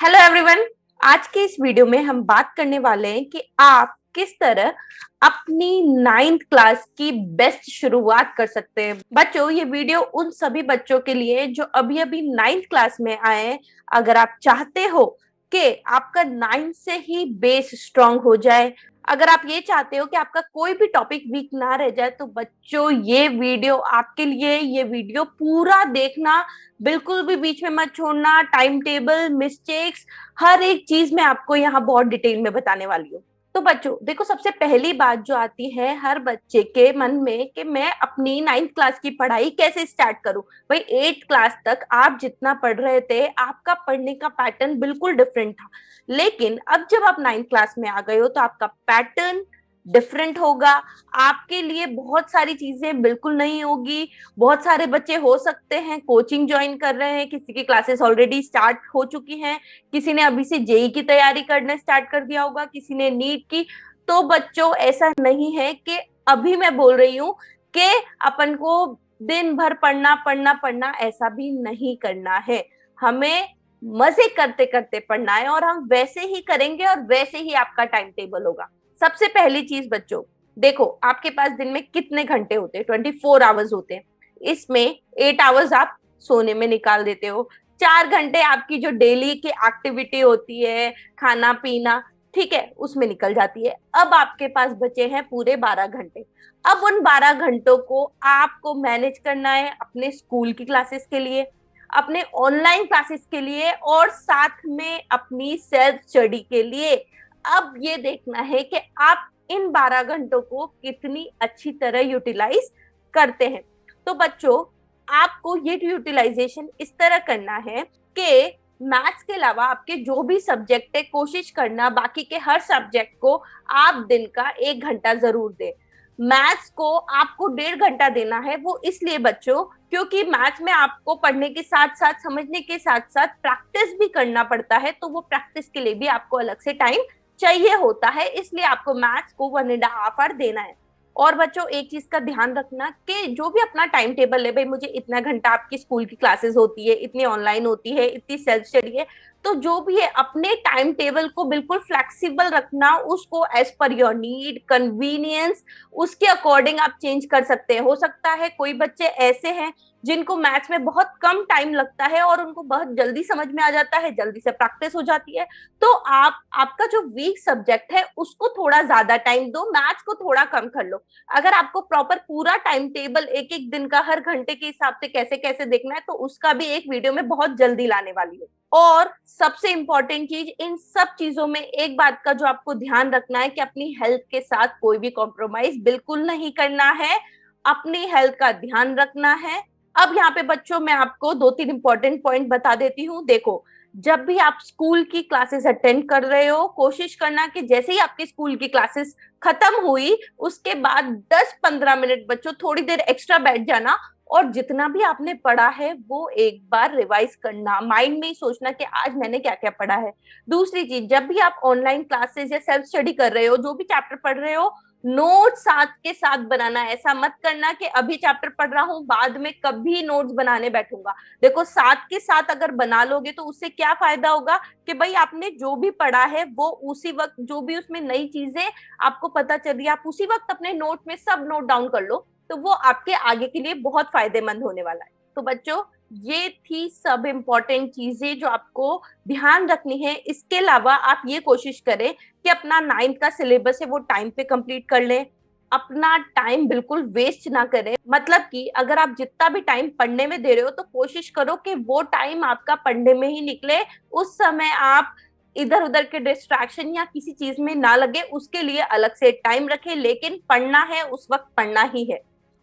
Hello everyone. आज के इस वीडियो में हम बात करने वाले हैं कि आप किस तरह अपनी नाइन्थ क्लास की बेस्ट शुरुआत कर सकते हैं। बच्चों, ये वीडियो उन सभी बच्चों के लिए जो अभी अभी नाइन्थ क्लास में आए हैं। अगर आप चाहते हो कि आपका नाइन्थ से ही बेस स्ट्रांग हो जाए, अगर आप ये चाहते हो कि आपका कोई भी टॉपिक वीक ना रह जाए, तो बच्चों ये वीडियो आपके लिए। ये वीडियो पूरा देखना, बिल्कुल भी बीच में मत छोड़ना। टाइम टेबल, मिस्टेक्स, हर एक चीज मैं आपको यहाँ बहुत डिटेल में बताने वाली हूँ। तो बच्चों देखो, सबसे पहली बात जो आती है हर बच्चे के मन में कि मैं अपनी नाइन्थ क्लास की पढ़ाई कैसे स्टार्ट करूं। भाई, एट्थ क्लास तक आप जितना पढ़ रहे थे, आपका पढ़ने का पैटर्न बिल्कुल डिफरेंट था। लेकिन अब जब आप नाइन्थ क्लास में आ गए हो तो आपका पैटर्न डिफरेंट होगा। आपके लिए बहुत सारी चीजें बिल्कुल नहीं होगी। बहुत सारे बच्चे हो सकते हैं कोचिंग ज्वाइन कर रहे हैं, किसी की क्लासेस ऑलरेडी स्टार्ट हो चुकी हैं, किसी ने अभी से जेई की तैयारी करना स्टार्ट कर दिया होगा, किसी ने नीट की। तो बच्चों, ऐसा नहीं है कि अभी मैं बोल रही हूँ कि अपन को दिन भर पढ़ना पढ़ना पढ़ना, ऐसा भी नहीं करना है। हमें मजे करते करते पढ़ना है और हम वैसे ही करेंगे और वैसे ही आपका टाइम टेबल होगा। सबसे पहली चीज बच्चों, देखो आपके पास दिन में कितने घंटे होते हैं? 24 आवर्स होते हैं। इसमें 8 आवर्स आप सोने में निकाल देते हो। 4 घंटे आपकी जो डेली की एक्टिविटी होती है, खाना पीना, ठीक है, उसमें निकल जाती है। अब आपके पास बचे हैं पूरे 12 घंटे। अब उन 12 घंटों को आपको मैनेज करना है अपने स्कूल की क्लासेस के लिए, अपने ऑनलाइन क्लासेस के लिए और साथ में अपनी सेल्फ स्टडी के लिए। अब ये देखना है कि आप इन 12 घंटों को कितनी अच्छी तरह यूटिलाइज करते हैं। तो बच्चों, आपको ये यूटिलाइजेशन इस तरह करना है कि मैथ्स के अलावा आपके जो भी सब्जेक्ट है, कोशिश करना बाकी के हर सब्जेक्ट को आप दिन का 1 घंटा जरूर दें। मैथ्स को आपको 1.5 घंटा देना है। वो इसलिए बच्चों, क्योंकि मैथ्स में आपको पढ़ने के साथ साथ, समझने के साथ साथ प्रैक्टिस भी करना पड़ता है। तो वो प्रैक्टिस के लिए भी आपको अलग से टाइम चाहिए होता है, इसलिए आपको मैथ्स को 1.5 आवर देना है। और बच्चों, एक चीज का ध्यान रखना कि जो भी अपना टाइम टेबल है, भाई मुझे इतना घंटा आपकी स्कूल की क्लासेस होती है, इतनी ऑनलाइन होती है, इतनी सेल्फ स्टडी है, तो जो भी है अपने टाइम टेबल को बिल्कुल फ्लेक्सिबल रखना। उसको as per your need, convenience, उसके अकॉर्डिंग आप चेंज कर सकते हैं। हो सकता है कोई बच्चे ऐसे हैं जिनको मैथ्स में बहुत कम टाइम लगता है और उनको बहुत जल्दी समझ में आ जाता है, जल्दी से प्रैक्टिस हो जाती है। तो आप आपका जो वीक सब्जेक्ट है उसको थोड़ा ज्यादा टाइम दो, मैथ्स को थोड़ा कम कर लो। अगर आपको प्रॉपर पूरा टाइम टेबल एक एक दिन का हर घंटे के हिसाब से कैसे कैसे देखना है, तो उसका भी एक वीडियो में बहुत जल्दी लाने वाली है। और सबसे इंपॉर्टेंट चीज इन सब चीजों में एक बात का जो आपको ध्यान रखना है कि अपनी हेल्थ के साथ कोई भी कॉम्प्रोमाइज बिल्कुल नहीं करना है। अपनी हेल्थ का ध्यान रखना है। अब यहाँ पे बच्चों, मैं आपको 2-3 इंपॉर्टेंट पॉइंट बता देती हूँ। देखो, जब भी आप स्कूल की क्लासेस अटेंड कर रहे हो, कोशिश करना कि जैसे ही आपकी स्कूल की क्लासेस खत्म हुई, उसके बाद 10-15 मिनट बच्चों थोड़ी देर एक्स्ट्रा बैठ जाना और जितना भी आपने पढ़ा है वो एक बार रिवाइज करना। माइंड में ही सोचना कि आज मैंने क्या क्या पढ़ा है। दूसरी चीज, जब भी आप ऑनलाइन क्लासेस या सेल्फ स्टडी कर रहे हो, जो भी चैप्टर पढ़ रहे हो, नोट साथ के साथ बनाना। ऐसा मत करना कि अभी चैप्टर पढ़ रहा हूं, बाद में कभी नोट्स बनाने बैठूंगा। देखो, साथ के साथ अगर बना लोगे तो उससे क्या फायदा होगा कि भाई आपने जो भी पढ़ा है वो उसी वक्त, जो भी उसमें नई चीजें आपको पता चली, आप उसी वक्त अपने नोट में सब नोट डाउन कर लो। तो वो आपके आगे के लिए बहुत फायदेमंद होने वाला है। तो बच्चों, ये थी सब इंपॉर्टेंट चीजें जो आपको ध्यान रखनी है। इसके अलावा आप ये कोशिश करें कि अपना नाइन्थ का सिलेबस है वो टाइम पे कंप्लीट कर लें। अपना टाइम बिल्कुल वेस्ट ना करें। मतलब कि अगर आप जितना भी टाइम पढ़ने में दे रहे हो, तो कोशिश करो कि वो टाइम आपका पढ़ने में ही निकले। उस समय आप इधर उधर के डिस्ट्रैक्शन या किसी चीज में ना लगे, उसके लिए अलग से टाइम रखें। लेकिन पढ़ना है उस वक्त पढ़ना ही है।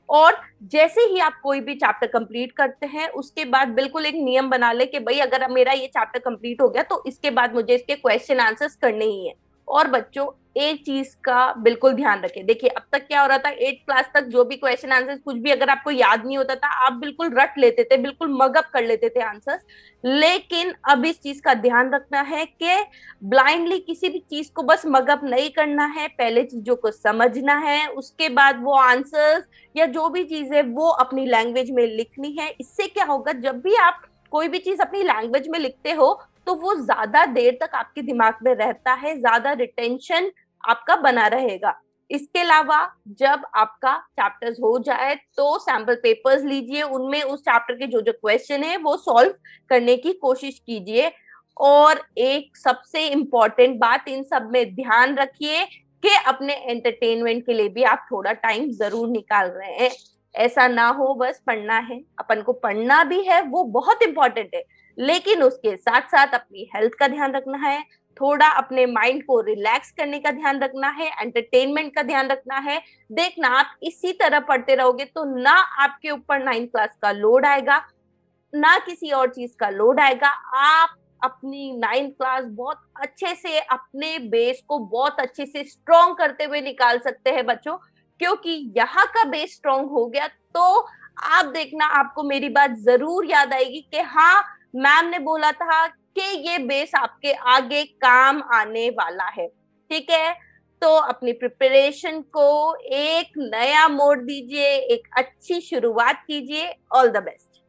और जैसे ही आप कोई भी चैप्टर कंप्लीट करते हैं, उसके बाद बिल्कुल एक नियम बना ले कि भाई अगर मेरा ये चैप्टर कंप्लीट हो गया तो इसके बाद मुझे इसके क्वेश्चन आंसर्स करने ही है। और बच्चों, एक चीज का बिल्कुल ध्यान रखें। देखिए, अब तक क्या हो रहा था, 8 क्लास तक जो भी क्वेश्चन आंसर्स कुछ भी अगर आपको याद नहीं होता था, आप बिल्कुल रट लेते थे, बिल्कुल मगअप कर लेते थे आंसर्स। लेकिन अब इस चीज का ध्यान रखना है कि ब्लाइंडली किसी भी चीज को बस मगअप नहीं करना है। पहले चीजों को समझना है, उसके बाद वो आंसर्स या जो भी चीज है वो अपनी लैंग्वेज में लिखनी है। इससे क्या होगा, जब भी आप कोई भी चीज अपनी लैंग्वेज में लिखते हो तो वो ज्यादा देर तक आपके दिमाग में रहता है, ज्यादा रिटेंशन आपका बना रहेगा। इसके अलावा जब आपका चैप्टर्स हो जाए तो सैंपल पेपर्स लीजिए, उनमें उस चैप्टर के जो जो क्वेश्चन है वो सॉल्व करने की कोशिश कीजिए। और एक सबसे इम्पोर्टेंट बात इन सब में ध्यान रखिए कि अपने एंटरटेनमेंट के लिए भी आप थोड़ा टाइम जरूर निकाल रहे हैं। ऐसा ना हो बस पढ़ना है, अपन को पढ़ना भी है, वो बहुत इंपॉर्टेंट है, लेकिन उसके साथ साथ अपनी हेल्थ का ध्यान रखना है, थोड़ा अपने माइंड को रिलैक्स करने का ध्यान रखना है, एंटरटेनमेंट का ध्यान रखना है। देखना आप इसी तरह पढ़ते रहोगे तो ना आपके ऊपर 9th क्लास का लोड आएगा, ना किसी और चीज का लोड आएगा। आप अपनी 9th क्लास बहुत अच्छे से, अपने बेस को बहुत अच्छे से स्ट्रॉन्ग करते हुए निकाल सकते हैं बच्चों, क्योंकि यहाँ का बेस स्ट्रॉन्ग हो गया तो आप देखना आपको मेरी बात जरूर याद आएगी कि हाँ, मैम ने बोला था कि ये बेस आपके आगे काम आने वाला है। ठीक है, तो अपनी प्रिपरेशन को एक नया मोड़ दीजिए, एक अच्छी शुरुआत कीजिए। All the best.